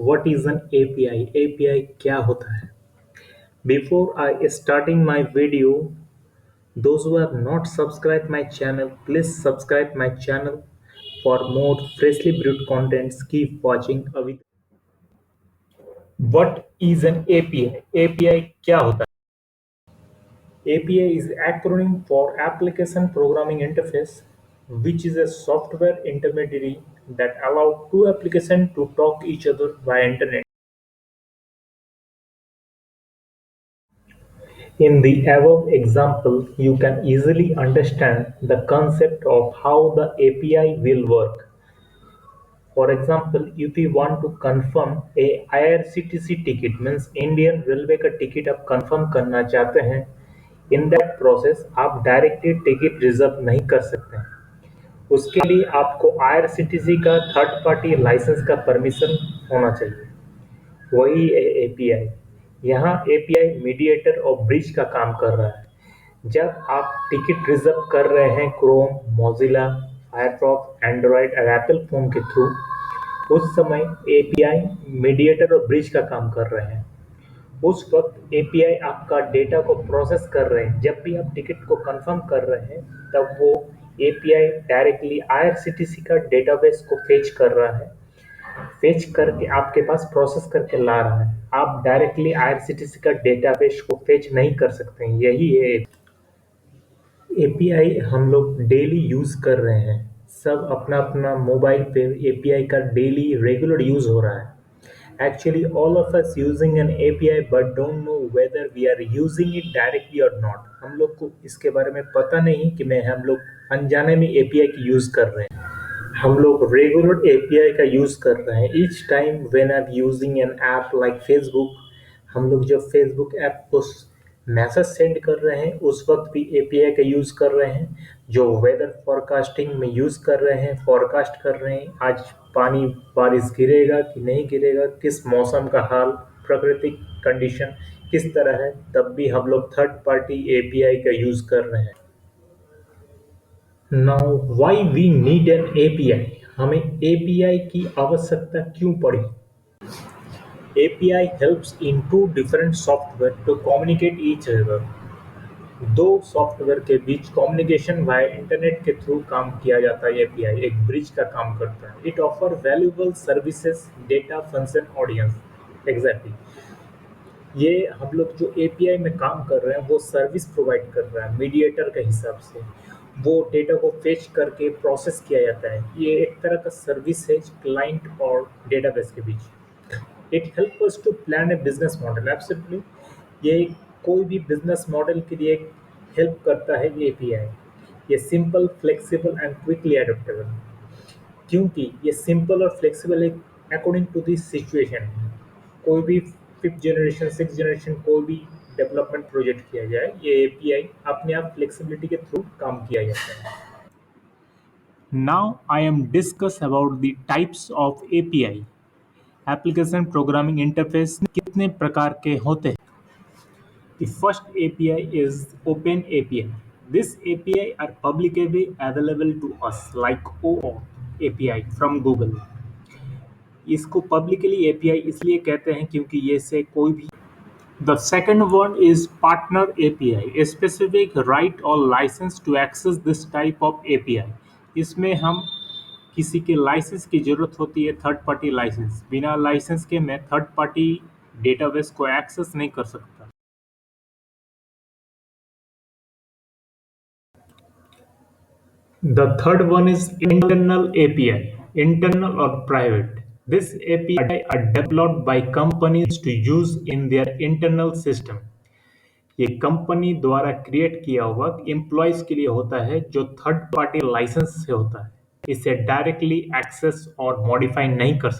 what is an API? API क्या होता है? Before I starting my video, those who have not subscribed my channel, please subscribe my channel for more freshly brewed contents. Keep watching. What is an API? API क्या होता है? API is acronym for Application Programming Interface, which is a software intermediary that allow two applications to talk each other via internet. In the above example, you can easily understand the concept of how the API will work. For example, if you want to confirm a IRCTC ticket means Indian Railway का ticket आप confirm करना चाहते हैं, in that process आप directly ticket reserve नहीं कर सकते हैं. उसके लिए आपको IRCTC का थर्ड पार्टी लाइसेंस का परमिशन होना चाहिए. वही है एपीआई. यहाँ एपीआई मीडिएटर और ब्रिज का काम कर रहा है. जब आप टिकट रिजर्व कर रहे हैं क्रोम, मोजिला, फायरफॉक्स, एंड्रॉयड और एप्पल फोन के थ्रू, उस समय एपीआई मीडिएटर और ब्रिज का काम कर रहे हैं. उस वक्त एपीआई आपका डेटा को प्रोसेस कर रहे हैं. जब भी आप टिकट को कंफर्म कर रहे हैं तब वो एपीआई डायरेक्टली आईआरसीटीसी का डेटाबेस को फेच कर रहा है. फेच करके आपके पास प्रोसेस करके ला रहा है. आप डायरेक्टली आईआरसीटीसी का डेटाबेस को फेच नहीं कर सकते हैं. यही है एपीआई. हम लोग डेली यूज कर रहे हैं. सब अपना अपना मोबाइल पे एपीआई का डेली रेगुलर यूज हो रहा है. Actually, all of us using an API but don't know whether we are using it directly or not. हम लोग को इसके बारे में पता नहीं कि हम लोग अनजाने में एपीआई की यूज कर रहे हैं. हम लोग रेगुलर एपीआई का यूज कर रहे हैं. Each time when I am using an app like Facebook, हम लोग जब फेसबुक ऐप को मैसेज सेंड कर रहे हैं उस वक्त भी एपीआई का यूज कर रहे हैं. जो वेदर फोरकास्टिंग में यूज कर रहे हैं, फोरकास्ट कर रहे हैं आज पानी बारिश गिरेगा कि नहीं गिरेगा, किस मौसम का हाल, प्राकृतिक कंडीशन किस तरह है, तब भी हम लोग थर्ड पार्टी एपीआई का यूज कर रहे हैं. Now why we need an API? हमें एपीआई की आवश्यकता क्यों पड़ी? API helps in two different software to communicate each other. दो सॉफ्टवेयर के बीच कम्युनिकेशन वाया इंटरनेट के थ्रू काम किया जाता है. एपीआई एक ब्रिज का काम करता है. It offer valuable services, data, function, audience. Exactly ये हम लोग जो एपीआई में काम कर रहे हैं वो सर्विस प्रोवाइड कर रहा है मीडिएटर के हिसाब से. वो डेटा को फेच करके प्रोसेस किया जाता है. ये एक तरह का सर्विस है क्लाइंट और डेटाबेस के बीच. It help us to plan a business model. Absolutely ये कोई भी बिजनेस मॉडल के लिए हेल्प करता है ये एपीआई. ये simple, flexible and quickly adaptable. क्योंकि ये सिंपल और फ्लेक्सिबल है अकॉर्डिंग टू दिस सिचुएशन. कोई भी फिफ्थ जनरेशन, सिक्स जनरेशन कोई भी डेवलपमेंट प्रोजेक्ट किया जाए, ये एपीआई अपने आप फ्लेक्सिबिलिटी के थ्रू काम किया जाता है. Now I am discuss about the types of API. Application programming interface कितने प्रकार के होते हैं? The first API is Open API. This API are publicly available to us like OAuth API from Google. इसको publicly API इसलिए कहते हैं क्योंकि ये से कोई भी. The second one is Partner API, a specific right or license to access this type of API. इसमें हम किसी के लाइसेंस की जरूरत होती है, थर्ड पार्टी लाइसेंस. बिना लाइसेंस के मैं थर्ड पार्टी डेटाबेस को एक्सेस नहीं कर सकता. The third one is internal API, internal or private. This API are developed by companies to use in their internal system. ये कंपनी द्वारा क्रिएट किया हुआ एम्प्लॉयज के लिए होता है जो थर्ड पार्टी लाइसेंस से होता है. इसे डायरेक्टली एक्सेस और मॉडिफाई नहीं कर सकते.